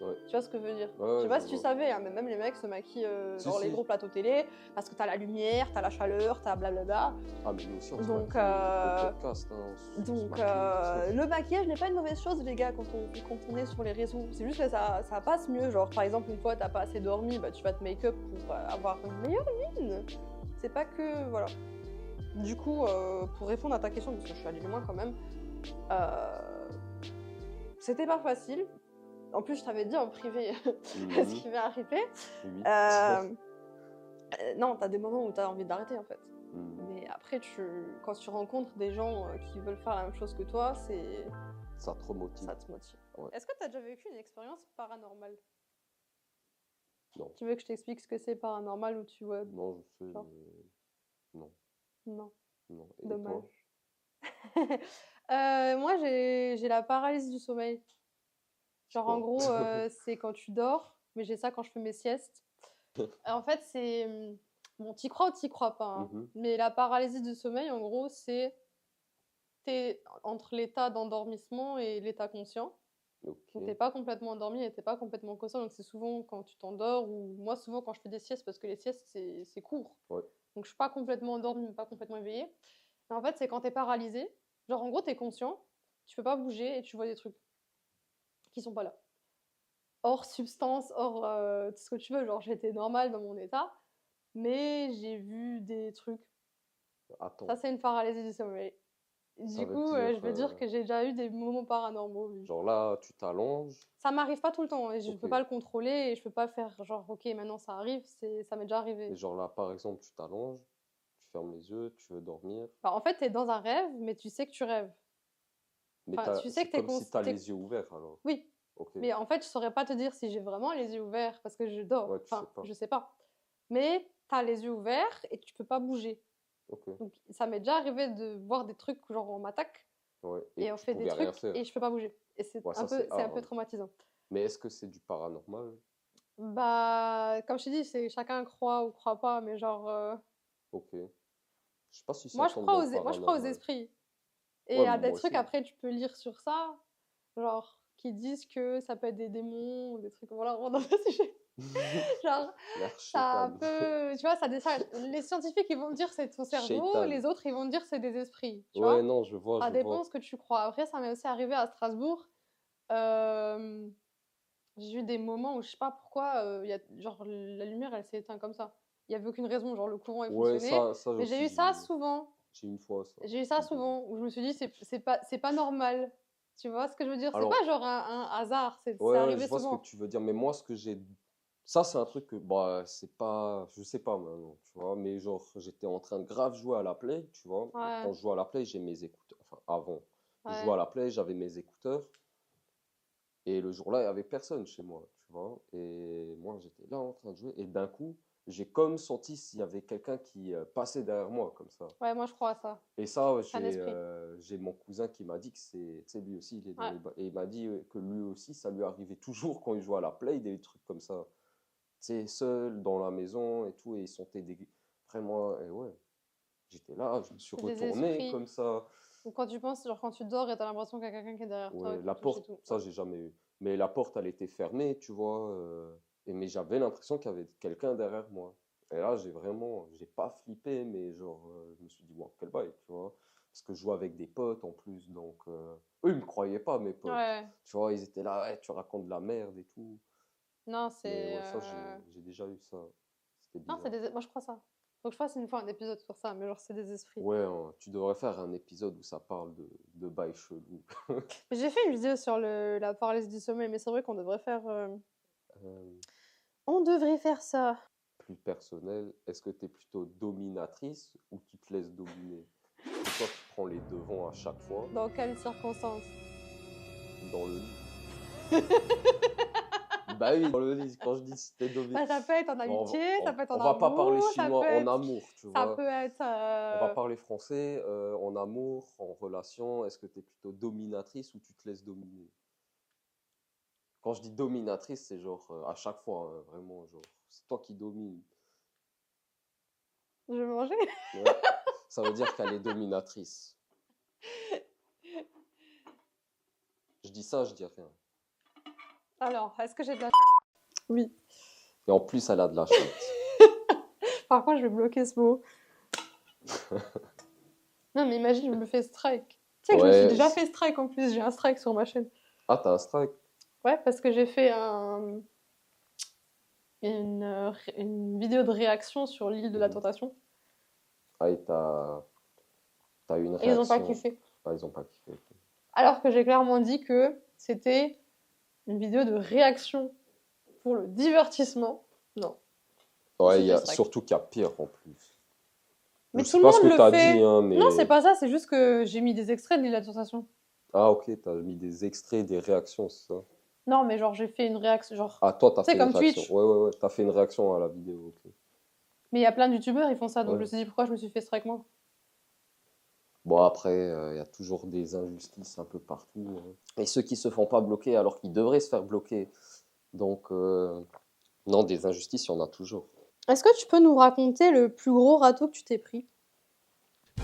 Ouais. Tu vois ce que je veux dire? Ouais, Je sais pas je si tu vois. savais, hein, mais même les mecs se maquillent Si, dans les si. gros plateaux télé, parce que t'as la lumière, t'as la chaleur, t'as blablabla. Ah, mais nous aussi, on se Donc, maquille au podcast, hein, on se Donc, maquille. le maquillage n'est pas une mauvaise chose, les gars, quand on est sur les réseaux. C'est juste que ça passe mieux. Genre, par exemple, une fois, t'as pas assez dormi, bah, tu vas te make-up pour avoir une meilleure mine. C'est pas que. Voilà. Du coup, pour répondre à ta question, parce que je suis allée loin quand même, c'était pas facile. En plus, je t'avais dit en privé ce qui m'est arrivé. Oui. Non, t'as des moments où t'as envie d'arrêter, en fait. Mhm. Mais après, quand tu rencontres des gens qui veulent faire la même chose que toi, Ça te remotive. ça te motive. Ouais. Est-ce que tu as déjà vécu une expérience paranormale? Non. Tu veux que je t'explique ce que c'est paranormal ou tu vois? Non, je sais. Non. Non. Non, Non. Et dommage. toi? Moi, j'ai la paralysie du sommeil. Genre, en gros, c'est quand tu dors, mais j'ai ça quand je fais mes siestes. En fait, c'est. Bon, t'y crois ou t'y crois pas, hein. Mhm. Mais la paralysie du sommeil, en gros, c'est. T'es entre l'état d'endormissement et l'état conscient. Ok. Donc t'es pas complètement endormi et t'es pas complètement conscient. Donc c'est souvent quand tu t'endors ou moi souvent quand je fais des siestes parce que les siestes c'est court. Ouais. Donc je suis pas complètement endormie mais pas complètement éveillée. Et en fait c'est quand t'es paralysé. Genre en gros t'es conscient, tu peux pas bouger et tu vois des trucs qui sont pas là. Hors substance, hors tout ce que tu veux. Genre j'étais normale dans mon état, mais j'ai vu des trucs. Attends. Ça c'est une paralysie du sommeil. Ça Du veut coup, dire, je veux dire que j'ai déjà eu des moments paranormaux. Oui. genre là, tu t'allonges. Ça m'arrive pas tout le temps et je Ok. peux pas le contrôler et je peux pas faire genre ok maintenant ça arrive, ça m'est déjà arrivé. Et genre là, par exemple, tu t'allonges, tu fermes les yeux, tu veux dormir. Bah, en fait t'es dans un rêve mais tu sais que tu rêves. Mais Enfin, tu sais c'est que t'es comme si t'as les yeux ouverts alors. Oui, Ok. mais en fait je saurais pas te dire si j'ai vraiment les yeux ouverts parce que je dors. Ouais, tu Enfin, sais pas. je sais pas. Mais t'as les yeux ouverts et tu peux pas bouger. Ok. Donc ça m'est déjà arrivé de voir des trucs genre on m'attaque Ouais. et on tu fait des pouvais rien trucs faire. et je peux pas bouger. Et c'est Ouais, un ça peu c'est hard, hein. traumatisant. Mais est-ce que c'est du paranormal? Bah, comme je t'ai dit, c'est chacun croit ou croit pas, mais genre, Ok. Je sais pas si ça moi je tombe crois dans aux, le moi je crois aux paranormal. esprits. Et Ouais, il y a des moi trucs aussi. après, tu peux lire sur ça, genre, qui disent que ça peut être des démons, ou des trucs, voilà, on rentre dans le sujet. Genre, ça Merchétan. peut, tu vois, les scientifiques, ils vont te dire c'est ton cerveau, Shaitan. les autres, ils vont te dire c'est des esprits, tu Ouais, vois. non, je vois, Ça je vois. dépend ce que tu crois. Après, ça m'est aussi arrivé à Strasbourg. euh, j'ai eu des moments où je sais pas pourquoi, genre, la lumière, elle s'est éteinte comme ça. Il y avait aucune raison, genre, le courant, il Ouais, fonctionnait. ça Mais aussi, j'ai une fois ça. j'ai eu ça souvent, où je me suis dit, c'est pas normal. Tu vois ce que je veux dire? C'est pas Alors, genre un hasard, c'est ouais, ouais, je arrivé vois ce que souvent. tu veux dire, mais moi, ce que j'ai. Ça, c'est un truc que, bah, c'est pas. Je sais pas maintenant, tu vois, mais genre, j'étais en train de grave jouer à la Play, tu vois. Et Ouais, quand je joue à la Play, j'ai mes écouteurs. Enfin, avant, je jouais ouais. à la Play, j'avais mes écouteurs. Et le jour-là, il n'y avait personne chez moi, tu vois. Et moi, j'étais là en train de jouer. Et d'un coup, j'ai comme senti s'il y avait quelqu'un qui passait derrière moi, comme ça. Ouais, moi, je crois à ça. Et ça, C'est un esprit. j'ai mon cousin qui m'a dit que c'est, tu sais, lui aussi, il est dans Ouais. les et il m'a dit que lui aussi, ça lui arrivait toujours quand il jouait à la Play, des trucs comme ça. Tu sais, seul, dans la maison et tout, et il sentait des. Vraiment, et ouais, j'étais là, je me suis C'est des retourné esprits. comme ça. Ou quand tu penses, genre quand tu dors et t'as l'impression qu'il y a quelqu'un qui est derrière toi, Ouais, qui la te touche et porte, tout. ça, Ouais. j'ai jamais eu. Mais la porte, elle était fermée, tu vois. Mais j'avais l'impression qu'il y avait quelqu'un derrière moi. Et là, j'ai pas flippé, mais genre, je me suis dit, bon, quel bail, tu vois. Parce que je jouais avec des potes en plus, donc eux, ils me croyaient pas, mes potes. Ouais. Tu vois, ils étaient là, ouais, tu racontes de la merde et tout. Non, Mais c'est. ouais, ça, j'ai déjà eu ça. C'était Non, c'est bizarre. des. Moi, je crois ça. Donc, je fasse une fois un épisode sur ça, mais genre, c'est des esprits. Ouais, hein, tu devrais faire un épisode où ça parle de bail chelou. J'ai fait une vidéo sur la paralysie du sommeil, mais c'est vrai qu'on devrait faire. Euh, On devrait faire ça. Plus personnel, est-ce que tu es plutôt dominatrice ou tu te laisses dominer? Est-ce que toi tu prends les devants à chaque fois Dans quelles circonstances? dans le lit? Bah oui, dans le lit, quand je dis si t'es dominatrice. Bah, ça peut être en On, amitié, ça peut être en va pas parler amour, chinois en amour, tu ça vois. peut être. On va parler français en amour, en relation. Est-ce que tu es plutôt dominatrice ou tu te laisses dominer? Quand je dis dominatrice, c'est genre à chaque fois, hein, vraiment, genre, c'est toi qui domines. Je vais manger. Ouais. Ça veut dire qu'elle est dominatrice. Je dis ça, je dis rien. Alors, est-ce que j'ai de la. Oui. Et en plus, elle a de la chute. Par contre, je vais bloquer ce mot. Non, mais imagine, je me fais strike. Tu sais que je me suis Ouais. déjà fait strike en plus, j'ai un strike sur ma chaîne. Ah, t'as un strike? Ouais, parce que j'ai fait une vidéo de réaction sur l'île de la Mhm. Tentation. Ah, et t'as eu une Et ils ont pas réaction. kiffé. Ah, ils ont pas kiffé. Ok. Alors que j'ai clairement dit que c'était une vidéo de réaction pour le divertissement. Non, je me Ouais, suis fait strike. surtout qu'il y a pire en plus. Je Mais sais tout le pas ce que monde le t'as dit, fait. hein, Non, c'est mais. pas ça, c'est juste que j'ai mis des extraits de l'île de la Tentation. Ah, ok, t'as mis des extraits, des réactions, c'est ça? Non, mais genre, j'ai fait une réaction, genre, Ah, toi, t'as tu sais, fait une comme réaction. Twitch. Ouais, ouais, ouais, t'as fait une réaction à la vidéo, ok. Mais il y a plein de youtubeurs, ils font ça, donc je me Ouais. suis dit pourquoi je me suis fait strike moi. Bon, après, il y a toujours des injustices un peu partout, hein. Et ceux qui se font pas bloquer alors qu'ils devraient se faire bloquer. Donc, non, des injustices, il y en a toujours. Est-ce que tu peux nous raconter le plus gros râteau que tu t'es pris? Il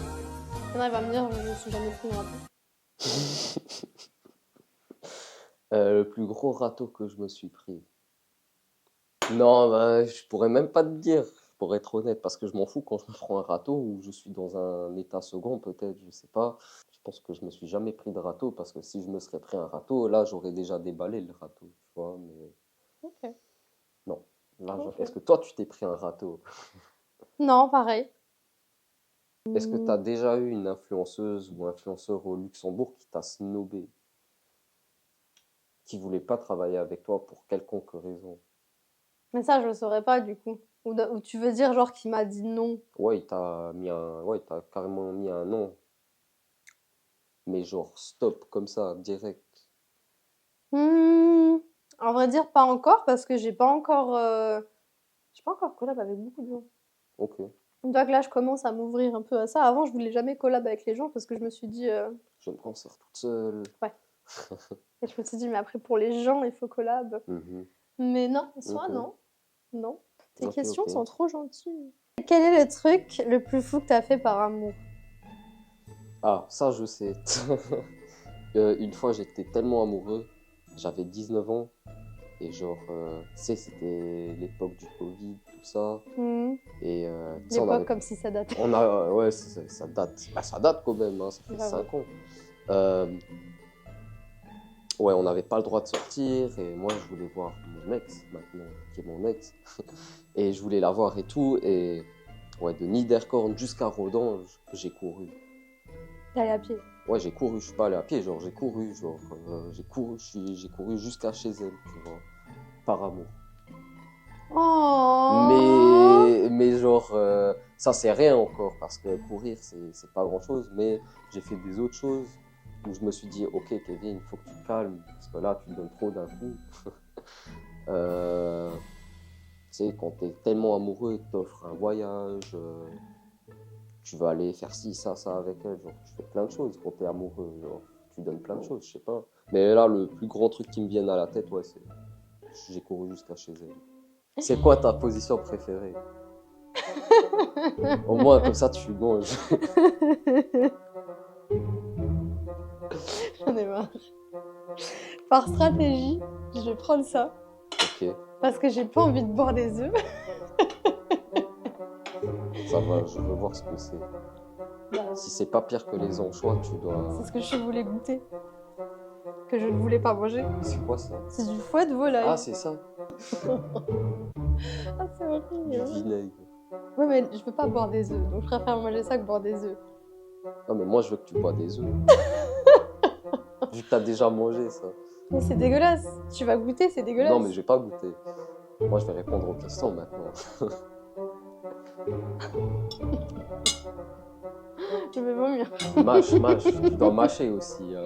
y en a, il va me dire, je me suis jamais pris un râteau. Le plus gros râteau que je me suis pris. Non, bah, je pourrais même pas te dire, pour être honnête, parce que je m'en fous quand je me prends un râteau ou je suis dans un état second, peut-être, je sais pas. Je pense que je me suis jamais pris de râteau parce que si je me serais pris un râteau, là, j'aurais déjà déballé le râteau, tu vois. Mais Ok, non. Là, est-ce ok. que toi, tu t'es pris un râteau? Non, pareil. Est-ce que tu as déjà eu une influenceuse ou influenceur au Luxembourg qui t'a snobé, qui voulait pas travailler avec toi pour quelconque raison? Mais ça, je le saurais pas du coup. Ou tu veux dire genre qui m'a dit non? Ouais, ouais, il t'a carrément mis un nom, mais genre stop comme ça, direct. Hmm, En vrai dire, pas encore parce que j'ai pas encore collab avec beaucoup de gens. Ok. Donc là, je commence à m'ouvrir un peu à ça. Avant, je voulais jamais collab avec les gens parce que je me suis dit, Je me conserve toute seule. ouais. Et je me suis dit, mais après, pour les gens, il faut collab. Mhm. Mais non, en soi, Ok. non. Non. Tes Ok, questions ok. sont trop gentilles. Quel est le truc le plus fou que t'as fait par amour? Ah, ça, je sais. Une fois, j'étais tellement amoureux, j'avais 19 ans, et genre, tu sais, c'était l'époque du Covid, tout ça, Mhm. et tu sais, L'époque comme si ça datait. ouais, ça date, bah, ça date quand même, hein, ça fait Bah 5 ans. Ouais, on n'avait pas le droit de sortir, et moi, je voulais voir mon ex, maintenant, qui est mon ex, et je voulais la voir et tout, et ouais, de Niederkorn jusqu'à Rodan, j'ai couru. T'es allé à pied. Ouais, j'ai couru, je suis pas allé à pied, genre j'ai couru, j'ai couru jusqu'à chez elle, tu vois, par amour. Oh. Mais genre, ça c'est rien encore, parce que courir c'est pas grand chose, mais j'ai fait des autres choses où je me suis dit, ok Kevin, il faut que tu te calmes, parce que là tu te donnes trop d'un coup. Tu sais, quand t'es tellement amoureux, t'offres un voyage, tu vas aller faire ci, ça avec elle, genre tu fais plein de choses quand t'es amoureux, genre tu donnes plein de choses, je sais pas. Mais là, le plus grand truc qui me vient à la tête, ouais, c'est j'ai couru jusqu'à chez elle. C'est quoi ta position préférée? Au moins, comme ça, tu manges. J'en ai marre. Par stratégie, je vais prendre ça. Ok, Parce que j'ai pas envie de boire des œufs. ça va, je veux voir ce que c'est. Si c'est pas pire que les anchois, tu dois... C'est ce que je voulais goûter. Que je ne voulais pas manger. C'est quoi ça? C'est du foie de volaille. Ah, c'est ça, Ah, c'est du horrible. vinaigre. Ouais, mais je peux pas boire des œufs. Donc je préfère manger ça que boire des œufs. Non, mais moi, je veux que tu bois des œufs. Vu que t'as déjà mangé ça. Mais c'est dégueulasse. Tu vas goûter, c'est dégueulasse. Non, mais je vais pas goûter. Moi, je vais répondre aux questions maintenant. Je vais vomir. Mâche, tu dois mâcher aussi. Hein.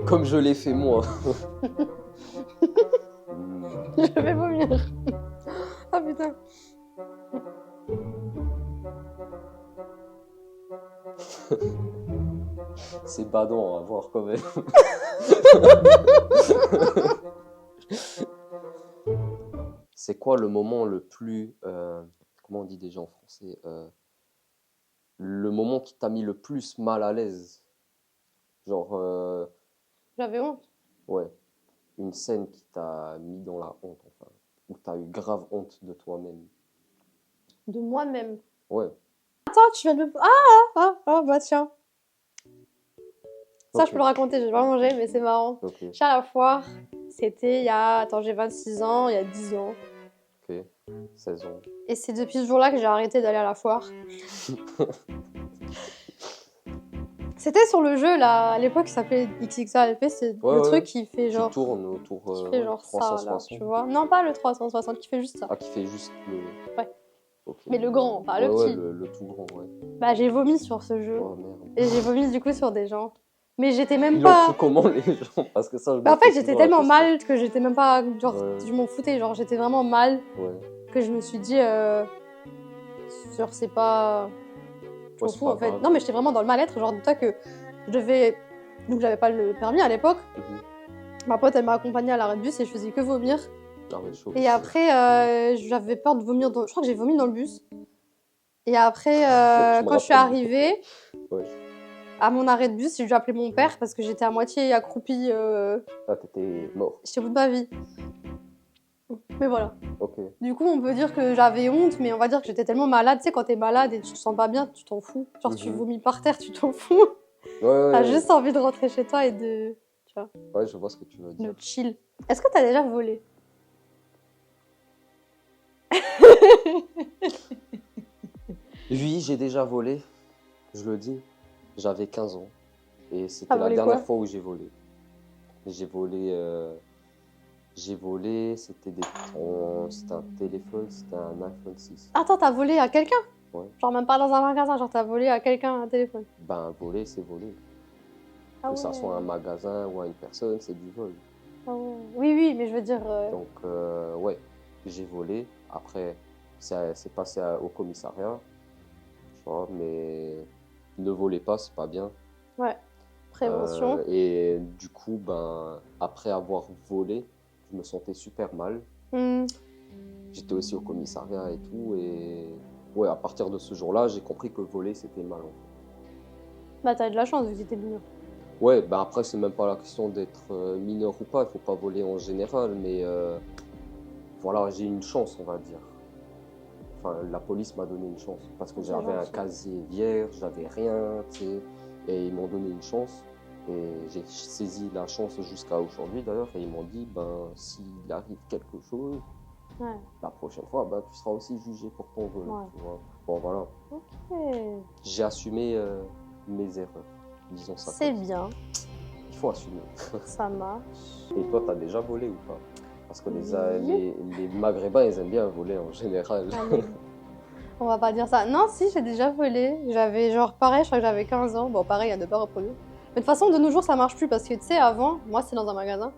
Comme je l'ai fait moi. Je vais vomir. Ah putain. C'est badant à voir quand même. C'est quoi le moment le plus... comment on dit déjà en français le moment qui t'a mis le plus mal à l'aise? Genre, J'avais honte. ouais, une scène qui t'a mis dans la honte, enfin. Où t'as eu grave honte de toi-même. De moi-même. Ouais, Attends, tu viens de me... bah tiens. Ça, ok, je peux le raconter, j'ai pas mangé, mais c'est marrant. ok, J'étais à la foire. C'était il y a... Attends, j'ai 26 ans, il y a 10 ans. ok. 16 ans. Et c'est depuis ce jour-là que j'ai arrêté d'aller à la foire. C'était sur le jeu, là, à l'époque, qui s'appelait XXALP. C'est Ouais, le ouais, truc qui fait qui genre... tourne autour Qui fait ouais, genre ça, là, 360. tu vois. Non, pas le 360, qui fait juste ça. Ah, qui fait juste le... Ouais. Ok. Mais le grand, pas Ouais, le ouais, petit. le tout grand, ouais. Bah, j'ai vomi sur ce jeu. Oh merde. Et j'ai vomi, du coup, sur des gens. Mais j'étais même Ils l'ont pas... pris comment les gens? Parce que ça, je Bah, me en fait, pose j'étais souvent la tellement question. mal que j'étais même pas... Genre, Ouais. je m'en foutais. Genre, j'étais vraiment mal Ouais, que je me suis dit... Genre, c'est pas... Je ouais, m'en c'est fous, pas en fait. grave. Non, mais j'étais vraiment dans le mal-être. Genre, dis-toi que je devais... Donc, j'avais pas le permis à l'époque. Mhm. Ma pote, elle m'a accompagnée à l'arrêt de bus et je faisais que vomir. Ah ouais, chaud. Et après, j'avais peur de vomir dans... Je crois que j'ai vomi dans le bus. Et après, Je me quand je suis rappelle. arrivée Ouais. à mon arrêt de bus, j'ai dû appeler mon père parce que j'étais à moitié accroupie. Ah, t'étais mort. J'étais au bout de ma vie. Mais voilà. Ok. Du coup, on peut dire que j'avais honte, mais on va dire que j'étais tellement malade. Tu sais, quand t'es malade et tu te sens pas bien, tu t'en fous. Genre, tu Mhm. vomis par terre, tu t'en fous. Ouais, T'as ouais, juste envie de rentrer chez toi et de... Tu vois, ouais, je vois ce que tu veux de dire. chill. Est-ce que t'as déjà volé? Oui, j'ai déjà volé, je le dis. J'avais 15 ans. Et c'était T'as la volé dernière quoi? fois où j'ai volé. J'ai volé, c'était c'était un téléphone, c'était un iPhone 6. Attends, t'as volé à quelqu'un? Ouais. Genre même pas dans un magasin, genre t'as volé à quelqu'un un téléphone. Ben, voler, c'est voler. Ah Que ça ouais. soit un magasin ou à une personne, c'est du vol. Ah ouais. Oui, oui, mais je veux dire... Donc, ouais, j'ai volé. Après, c'est passé au commissariat. Tu vois, mais ne volez pas, c'est pas bien. Ouais. Prévention. Et du coup, après avoir volé, je me sentais super mal. J'étais aussi au commissariat et tout. Et ouais, à partir de ce jour-là, j'ai compris que voler, c'était mal. Bah, t'as de la chance vu que t'étais mineur. Ouais, après, c'est même pas la question d'être mineur ou pas. Il faut pas voler en général. Mais voilà, j'ai une chance, on va dire. Enfin, la police m'a donné une chance. Parce que j'avais un casier vierge, j'avais rien, tu sais. Et ils m'ont donné une chance. Et j'ai saisi la chance jusqu'à aujourd'hui d'ailleurs. Et ils m'ont dit, s'il arrive quelque chose, la prochaine fois, tu seras aussi jugé pour ton vol. Tu vois. Bon, voilà. Ok. J'ai assumé mes erreurs, disons ça. C'est bien. Il faut assumer. Ça marche. Et toi, t'as déjà volé ou pas? Parce que les Maghrébins, ils aiment bien voler en général. Allez. On va pas dire ça. Non, si, j'ai déjà volé. J'avais genre pareil, je crois que j'avais 15 ans. Bon, pareil, à ne pas reproduire. Mais de toute façon, de nos jours, ça marche plus parce que tu sais, avant, moi, c'est dans un magasin.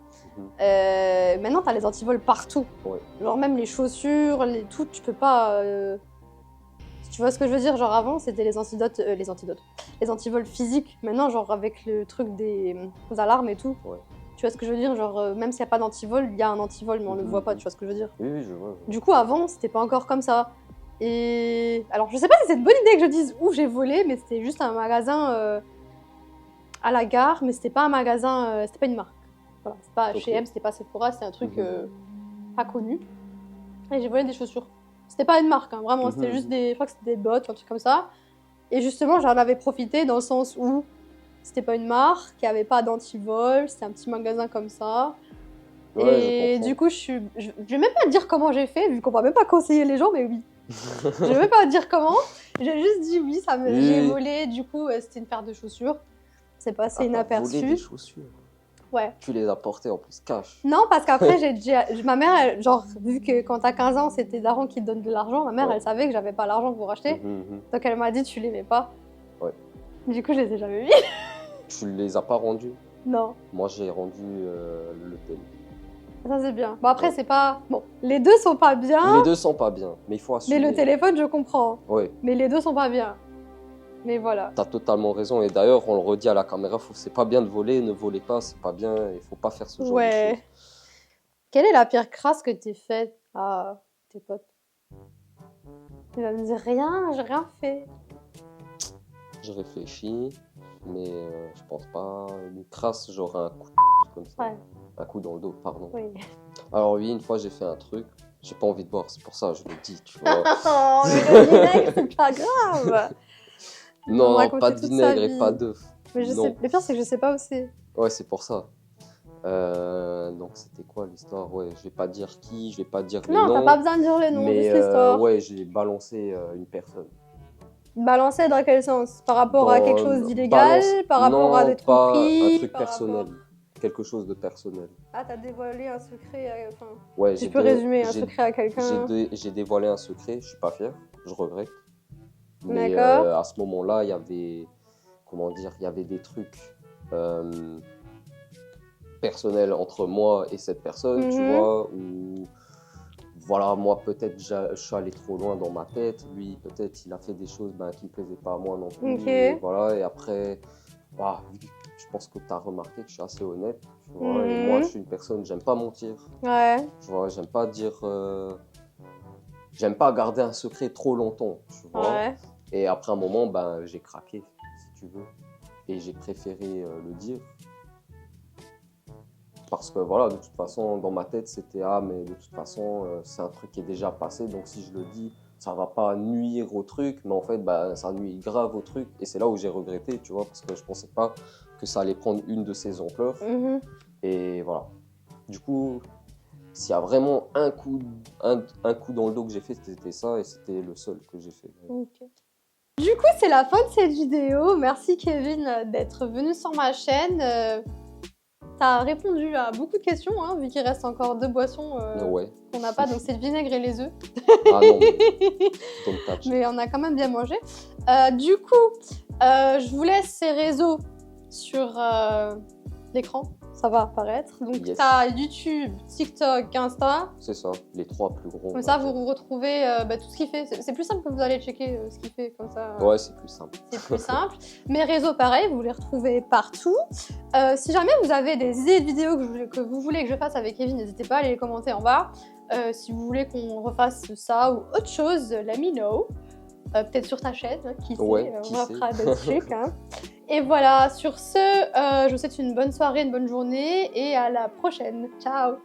Maintenant, t'as les antivols partout. Ouais. Genre, même les chaussures, tout, tu peux pas. Tu vois ce que je veux dire? Genre, avant, c'était les antidotes. Les antivols physiques. Maintenant, genre, avec le truc des alarmes et tout. Ouais. Tu vois ce que je veux dire? Genre, même s'il n'y a pas d'antivol, il y a un antivol, mais on le voit pas. Tu vois ce que je veux dire? Oui, je vois. Du coup, avant, c'était pas encore comme ça. Et alors, je sais pas si c'est une bonne idée que je dise où j'ai volé, mais c'était juste un magasin à la gare, mais c'était pas un magasin, c'était pas une marque. Voilà, c'est pas H&M, c'était pas Sephora, c'était un truc pas connu. Et j'ai volé des chaussures. C'était pas une marque, hein, vraiment, c'était juste je crois que c'était des bottes, un truc comme ça. Et justement, j'en avais profité dans le sens où c'était pas une marque, il y avait pas d'antivol, c'était un petit magasin comme ça. Ouais, et du coup, je vais même pas dire comment j'ai fait, vu qu'on va même pas conseiller les gens, mais oui. Je vais même pas dire comment. J'ai juste dit oui, j'ai volé. Du coup, c'était une paire de chaussures. C'est passé inaperçu. Volé des chaussures. Ouais. Tu les as portées en plus cash. Non, parce qu'après, ma mère, genre, vu que quand t'as 15 ans, c'était daron qui te donne de l'argent, ma mère, elle savait que j'avais pas l'argent pour acheter. Donc elle m'a dit, tu les mets pas. Ouais. Du coup, je les ai jamais mis. Tu les as pas rendus? Non. Moi, j'ai rendu le tel. Ça, c'est bien. Bon, après, c'est pas. Bon, les deux sont pas bien. Les deux sont pas bien, mais il faut assumer. Mais le téléphone, je comprends. Ouais. Mais les deux sont pas bien. Mais voilà. T'as totalement raison. Et d'ailleurs, on le redit à la caméra, c'est pas bien de voler, ne volez pas, c'est pas bien, il faut pas faire ce genre de choses. Quelle est la pire crasse que t'aies faite à tes potes? Tu vas me dire rien, j'ai rien fait. Je réfléchis, mais je pense pas. Une crasse, genre un coup comme ça. Ouais. Un coup dans le dos, pardon. Oui. Alors oui, une fois j'ai fait un truc, j'ai pas envie de boire, c'est pour ça que je le dis, tu vois. Oh, mais le vinaigre, c'est pas grave. Non, pas de vinaigre et pas d'œuf. Mais le pire, c'est que je sais pas où c'est. Ouais, c'est pour ça. Donc c'était quoi l'histoire? Ouais, je vais pas dire qui, je vais pas dire les noms. Non, t'as pas besoin de dire les noms, mais juste l'histoire. ouais, j'ai balancé une personne. Balancer dans quel sens? Par rapport à quelque chose d'illégal? Par rapport à des tromperies? Un truc personnel. Quelque chose de personnel. Ah, t'as dévoilé un secret ouais, tu peux résumer un secret à quelqu'un? J'ai dévoilé un secret, je suis pas fier, je regrette. Mais D'accord. à ce moment-là, il y avait, comment dire, il y avait des trucs personnels entre moi et cette personne, tu vois, où voilà, moi peut-être je suis allé trop loin dans ma tête, lui peut-être il a fait des choses qui me plaisaient pas à moi non plus. Okay. Voilà, et après, je pense que tu as remarqué que je suis assez honnête, tu vois, et moi je suis une personne, j'aime pas mentir. Ouais. Tu vois, j'aime pas dire, j'aime pas garder un secret trop longtemps, tu vois. Ouais. Et après un moment, j'ai craqué, si tu veux, et j'ai préféré le dire. Parce que voilà, de toute façon, dans ma tête, c'était mais de toute façon, c'est un truc qui est déjà passé, donc si je le dis, ça va pas nuire au truc, mais en fait, ça nuit grave au truc. Et c'est là où j'ai regretté, tu vois, parce que je pensais pas que ça allait prendre une de ces ampleurs. Et voilà. Du coup, s'il y a vraiment un coup dans le dos que j'ai fait, c'était ça, et c'était le seul que j'ai fait. Okay. Du coup, c'est la fin de cette vidéo. Merci Kevin d'être venu sur ma chaîne. T'as répondu à beaucoup de questions, hein, vu qu'il reste encore 2 boissons qu'on n'a pas, donc c'est le vinaigre et les œufs. Ah non, don't touch. Mais on a quand même bien mangé. Du coup, je vous laisse ces réseaux sur l'écran. ça va apparaître. Donc, Yes. tu as YouTube, TikTok, Insta. C'est ça, les 3 plus gros. Comme ça, vous retrouvez tout ce qu'il fait. C'est plus simple que vous allez checker ce qu'il fait, comme ça. Ouais, c'est plus simple. C'est plus simple. Mes réseaux, pareil, vous les retrouvez partout. Si jamais vous avez des idées de vidéos que vous voulez que je fasse avec Kevin, n'hésitez pas à les commenter en bas. Si vous voulez qu'on refasse ça ou autre chose, let me know. Peut-être sur ta chaîne, hein, qui sait, Ouais, on qui fera sait. d'autres trucs. Hein. Et voilà, sur ce, je vous souhaite une bonne soirée, une bonne journée et à la prochaine. Ciao